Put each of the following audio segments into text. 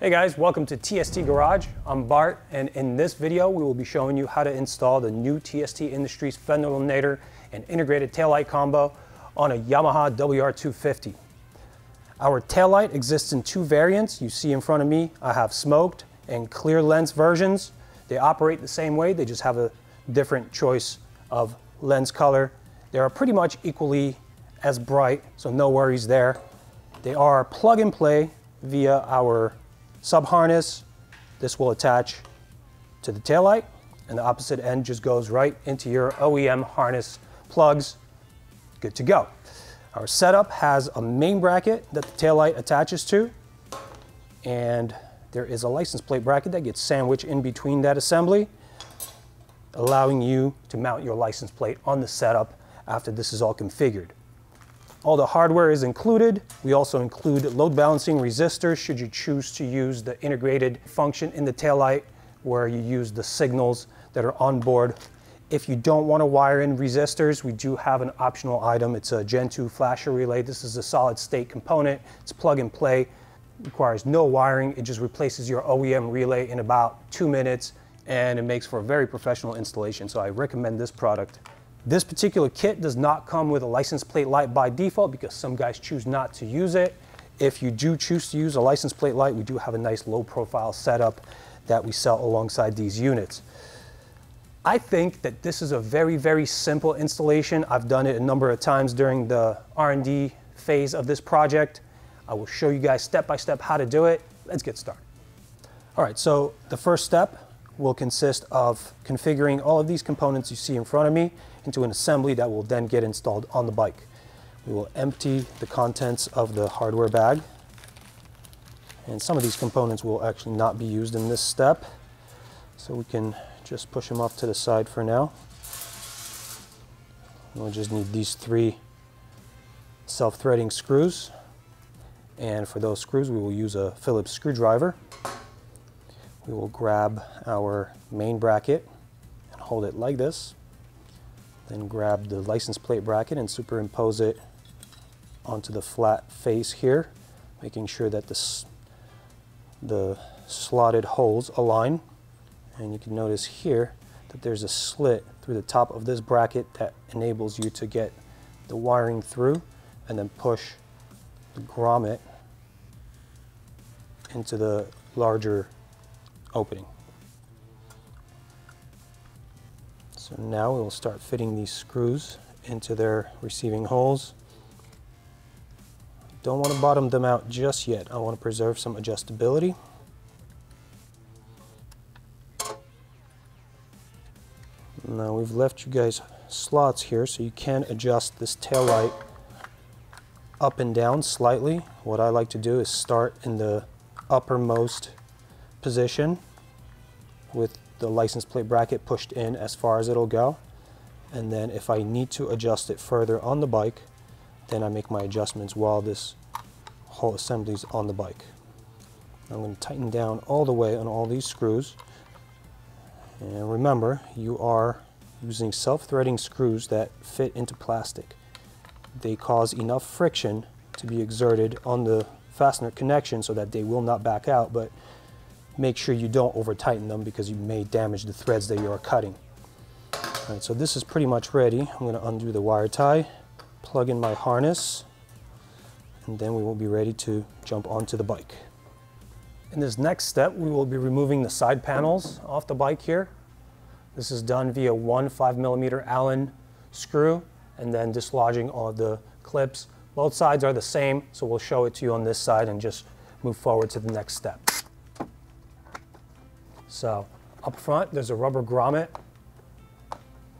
Hey guys, welcome to TST Garage. I'm Bart, and in this video we will be showing you how to install the new TST Industries Fender Eliminator and integrated taillight combo on a Yamaha WR250. Our taillight exists in two variants. You see in front of me, I have smoked and clear lens versions. They operate the same way, they just have a different choice of lens color. They are pretty much equally as bright, so no worries there. They are plug and play via our sub harness. This will attach to the taillight, and the opposite end just goes right into your OEM harness plugs. Good to go. Our setup has a main bracket that the taillight attaches to, and there is a license plate bracket that gets sandwiched in between that assembly, allowing you to mount your license plate on the setup after this is all configured. All the hardware is included. We also include load balancing resistors should you choose to use the integrated function in the taillight where you use the signals that are on board. If you don't want to wire in resistors, we do have an optional item. It's a Gen 2 flasher relay. This is a solid state component. It's plug and play. Requires no wiring. It just replaces your OEM relay in about 2 minutes, and it makes for a very professional installation. So I recommend this product. This particular kit does not come with a license plate light by default because some guys choose not to use it. If you do choose to use a license plate light, we do have a nice low profile setup that we sell alongside these units. I think that this is a very, very simple installation. I've done it a number of times during the R&D phase of this project. I will show you guys step by step how to do it. Let's get started. All right, so the first step will consist of configuring all of these components you see in front of me into an assembly that will then get installed on the bike. We will empty the contents of the hardware bag, and some of these components will actually not be used in this step, so we can just push them off to the side for now. We'll just need these 3 self-threading screws, and for those screws we will use a Phillips screwdriver. We will grab our main bracket and hold it like this. Then grab the license plate bracket and superimpose it onto the flat face here, making sure that the slotted holes align. And you can notice here that there's a slit through the top of this bracket that enables you to get the wiring through and then push the grommet into the larger opening. So now we will start fitting these screws into their receiving holes. Don't want to bottom them out just yet. I want to preserve some adjustability. Now we've left you guys slots here so you can adjust this tail light up and down slightly. What I like to do is start in the uppermost position with the license plate bracket pushed in as far as it'll go, and then if I need to adjust it further on the bike, then I make my adjustments while this whole assembly is on the bike. I'm going to tighten down all the way on all these screws, and remember, you are using self-threading screws that fit into plastic. They cause enough friction to be exerted on the fastener connection so that they will not back out, but make sure you don't over tighten them because you may damage the threads that you are cutting. All right, so this is pretty much ready. I'm going to undo the wire tie, plug in my harness, and then we will be ready to jump onto the bike. In this next step, we will be removing the side panels off the bike here. This is done via one 5mm Allen screw and then dislodging all of the clips. Both sides are the same, so we'll show it to you on this side and just move forward to the next step. So up front, there's a rubber grommet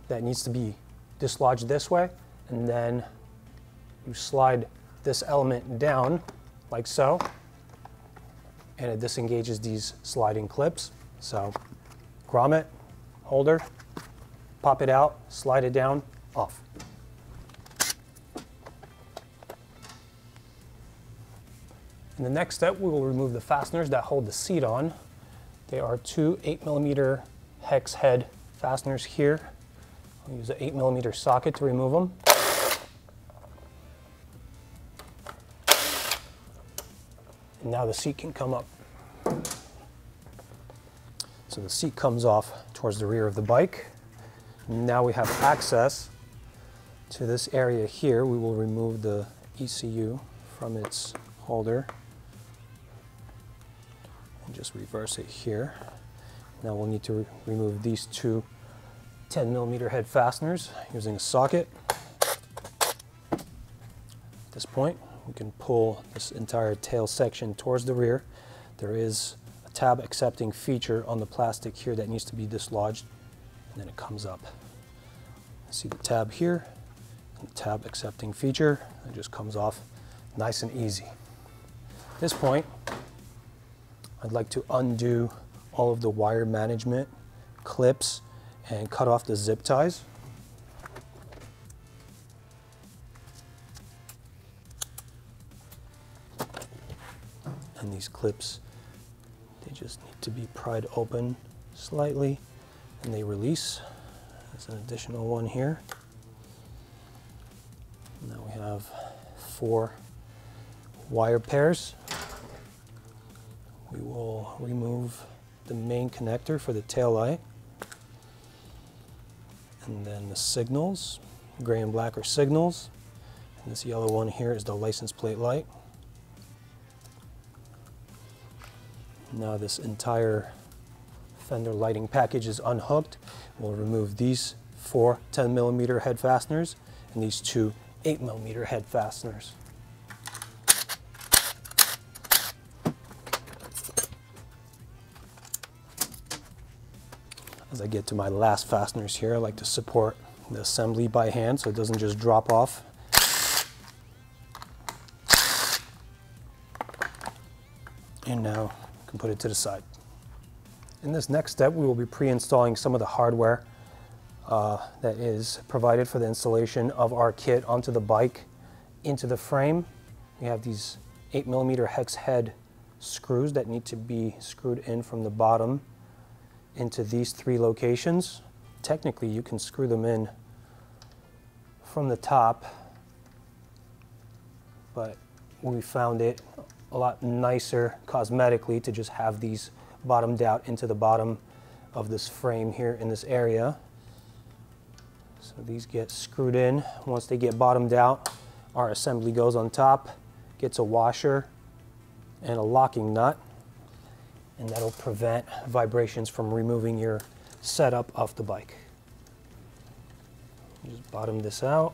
that needs to be dislodged this way, and then you slide this element down like so, and it disengages these sliding clips. So grommet, holder, pop it out, slide it down, off. In the next step, we will remove the fasteners that hold the seat on. They are 2 8mm hex head fasteners here. I'll use an 8mm socket to remove them. And now the seat can come up. So the seat comes off towards the rear of the bike. Now we have access to this area here. We will remove the ECU from its holder and just reverse it here. Now we'll need to remove these two 10mm head fasteners using a socket. At this point, we can pull this entire tail section towards the rear. There is a tab accepting feature on the plastic here that needs to be dislodged, and then it comes up. See the tab here, and the tab accepting feature. It just comes off nice and easy. At this point, I'd like to undo all of the wire management clips and cut off the zip ties. And these clips, they just need to be pried open slightly and they release. There's an additional one here. Now we have 4 wire pairs. We will remove the main connector for the tail light, and then the signals, gray and black are signals, and this yellow one here is the license plate light. Now this entire Fender lighting package is unhooked. We'll remove these 4 10mm head fasteners and these 2 8mm head fasteners. As I get to my last fasteners here, I like to support the assembly by hand so it doesn't just drop off. And now you can put it to the side. In this next step, we will be pre-installing some of the hardware that is provided for the installation of our kit onto the bike into the frame. We have these 8mm hex head screws that need to be screwed in from the bottom into these 3 locations. Technically, you can screw them in from the top, but we found it a lot nicer cosmetically to just have these bottomed out into the bottom of this frame here in this area. So these get screwed in. Once they get bottomed out, our assembly goes on top, gets a washer and a locking nut, and that'll prevent vibrations from removing your setup off the bike. Just bottom this out.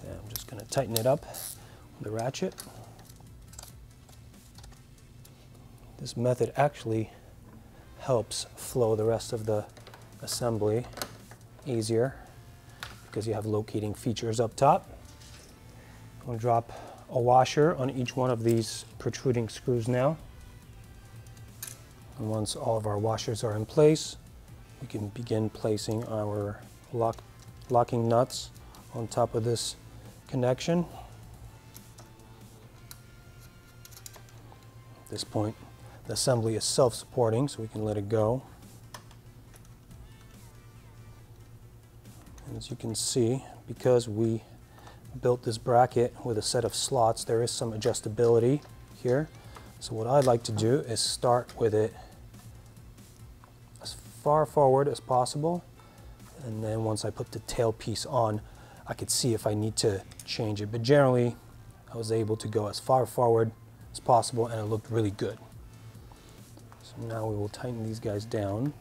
And I'm just going to tighten it up with the ratchet. This method actually helps flow the rest of the assembly easier because you have locating features up top. I'm going to drop a washer on each one of these protruding screws now. And once all of our washers are in place, we can begin placing our locking nuts on top of this connection. At this point, the assembly is self-supporting, so we can let it go. And as you can see, because we built this bracket with a set of slots, there is some adjustability here. So what I'd like to do is start with it as far forward as possible, and then once I put the tail piece on, I could see if I need to change it. But generally, I was able to go as far forward as possible, and it looked really good. So now we will tighten these guys down.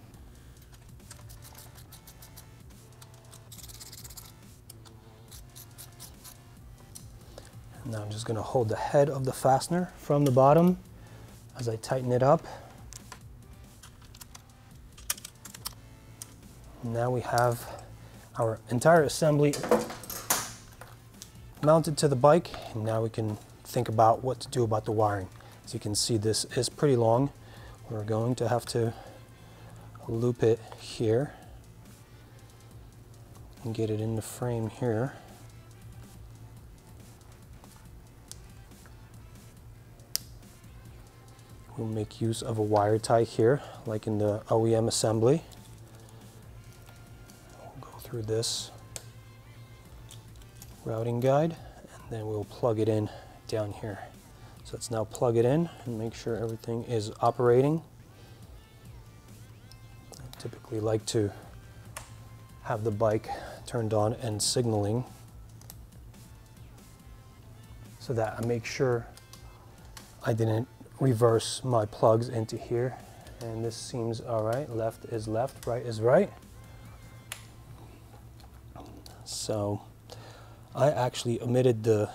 Now I'm just going to hold the head of the fastener from the bottom as I tighten it up. Now we have our entire assembly mounted to the bike, and now we can think about what to do about the wiring. As you can see, this is pretty long. We're going to have to loop it here and get it in the frame here. We'll make use of a wire tie here, like in the OEM assembly. We'll go through this routing guide, and Then we'll plug it in down here. So let's now plug it in and make sure everything is operating. I typically like to have the bike turned on and signaling so that I make sure I didn't reverse my plugs into here. And this seems all right. Left is left, right is right. So I actually omitted the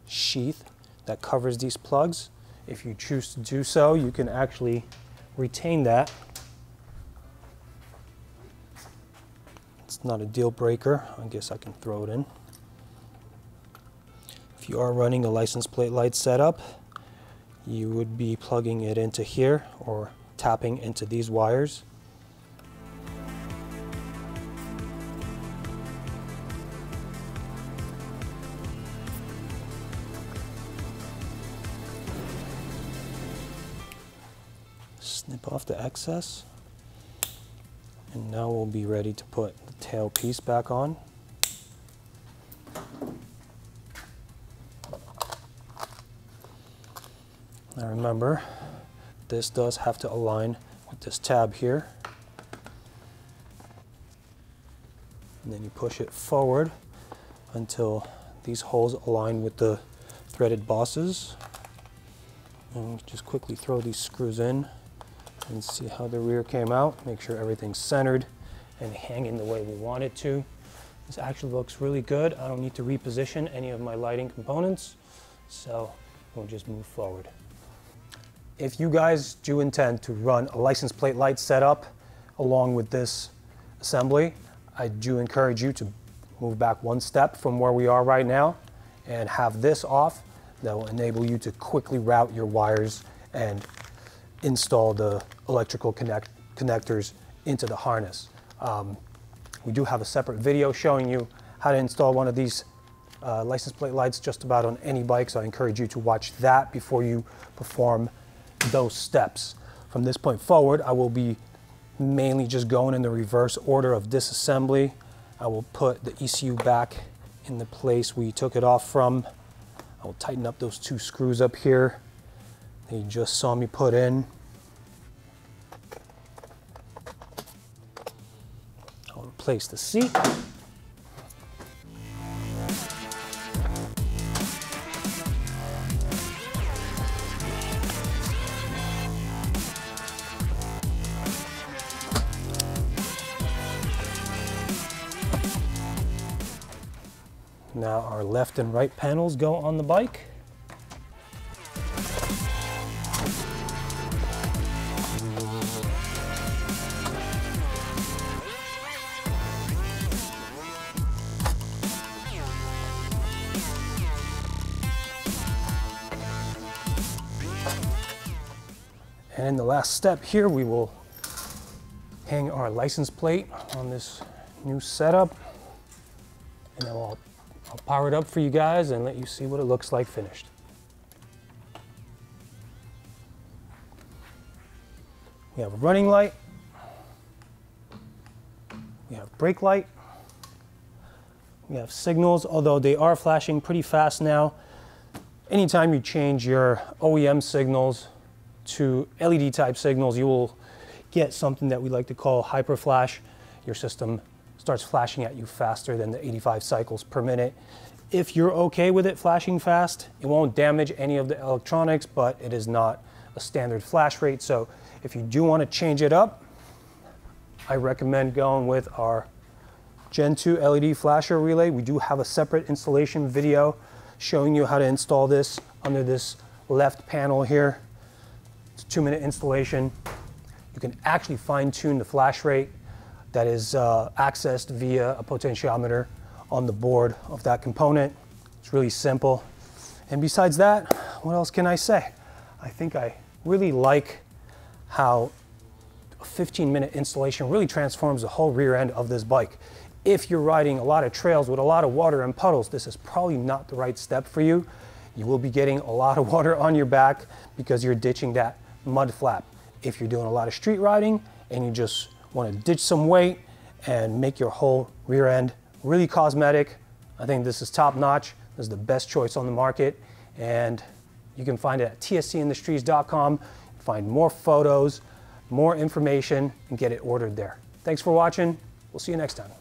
sheath that covers these plugs. If you choose to do so, you can actually retain that. It's not a deal breaker. I guess I can throw it in. If you are running a license plate light setup, you would be plugging it into here or tapping into these wires. Snip off the excess, and now we'll be ready to put the tail piece back on. Now remember, this does have to align with this tab here. And then you push it forward until these holes align with the threaded bosses. And just quickly throw these screws in and see how the rear came out. Make sure everything's centered and hanging the way we want it to. This actually looks really good. I don't need to reposition any of my lighting components, so we'll just move forward. If you guys do intend to run a license plate light setup along with this assembly, I do encourage you to move back one step from where we are right now and have this off. That will enable you to quickly route your wires and install the electrical connectors into the harness. We do have a separate video showing you how to install one of these license plate lights just about on any bike, so I encourage you to watch that before you perform those steps. From this point forward, I will be mainly just going in the reverse order of disassembly. I will put the ECU back in the place we took it off from. I will tighten up those two screws up here that you just saw me put in. I'll replace the seat. Now our left and right panels go on the bike. And in the last step here, we will hang our license plate on this new setup, and then I'll power it up for you guys and let you see what it looks like finished. We have a running light, we have brake light, we have signals, although they are flashing pretty fast now. Anytime you change your OEM signals to LED type signals, you will get something that we like to call hyper flash. Your system starts flashing at you faster than the 85 cycles per minute. If you're okay with it flashing fast, it won't damage any of the electronics, but it is not a standard flash rate. So if you do want to change it up, I recommend going with our Gen 2 LED flasher relay. We do have a separate installation video showing you how to install this under this left panel here. It's a 2-minute installation. You can actually fine-tune the flash rate that is accessed via a potentiometer on the board of that component. It's really simple. And besides that, what else can I say? I think I really like how a 15-minute installation really transforms the whole rear end of this bike. If you're riding a lot of trails with a lot of water and puddles, this is probably not the right step for you. You will be getting a lot of water on your back because you're ditching that mud flap. If you're doing a lot of street riding and you just want to ditch some weight and make your whole rear end really cosmetic, I think this is top notch. This is the best choice on the market, and you can find it at tstindustries.com. Find more photos, more information, and get it ordered there. Thanks for watching. We'll see you next time.